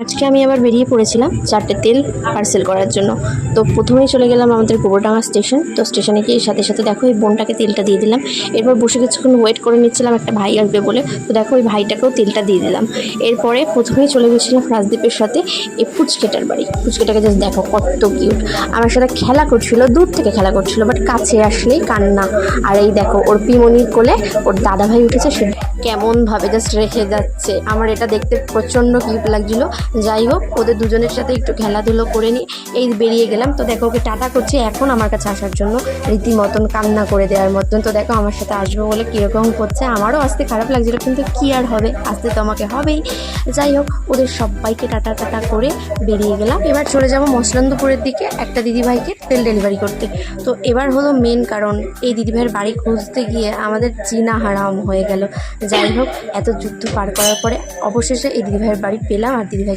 আজকে আমি আবার বেরিয়ে পড়েছিলাম 4টে তেল পার্সেল করার জন্য। তো প্রথমেই চলে গেলাম আমাদের গোবরডাঙ্গা স্টেশন। তো স্টেশনে গিয়ে সাথে সাথে দেখো এই বোনটাকে তেলটা দিয়ে দিলাম। এরপর বসে কিছুক্ষণ ওয়েট করে নিচ্ছিলাম একটা ভাই আসবে বলে। তো দেখো ওই ভাইটাকেও তেলটা দিয়ে দিলাম। এরপরে প্রথমেই চলে গেছিলাম রাজদীপের সাথে এই পুচকেটার বাড়ি। পুচকেটাকে জাস্ট দেখো কত কিউট, আমার সাথে খেলা করছিল, দূর থেকে খেলা করছিল, বাট কাছে আসলেই কান্না। আর এই দেখো ওর পিমনির কোলে ওর দাদা ভাই উঠেছে, সে কেমনভাবে জাস্ট রেখে যাচ্ছে। আমার এটা দেখতে প্রচণ্ড কিউট লাগছিল। যাই হোক, ওদের দুজনের সাথে একটু খেলাধুলো করে নিই, এই বেরিয়ে গেলাম। তো দেখো ওকে টাটা করছি এখন আমার কাছে আসার জন্য, রীতিমতন কান্না করে দেওয়ার মতন। তো দেখো আমার সাথে আসবে বলে কীরকম করছে। আমারও আসতে খারাপ লাগছিল, কিন্তু কী আর হবে, আসতে তো আমাকে হবেই। যাই হোক, ওদের সবাইকে টাটা টাটা করে বেরিয়ে গেলাম। এবার চলে যাবো মসলন্দপুরের দিকে একটা দিদিভাইকে তেল ডেলিভারি করতে। তো এবার হলো মেন কারণ, এই দিদিভাইয়ের বাড়ি খুঁজতে গিয়ে আমাদের চিনা হারাম হয়ে গেল। যাই হোক, এত যুদ্ধ পার করার পরে অবশেষে এই দিদিভাইয়ের বাড়ি পেলাম, আর দিদিভাই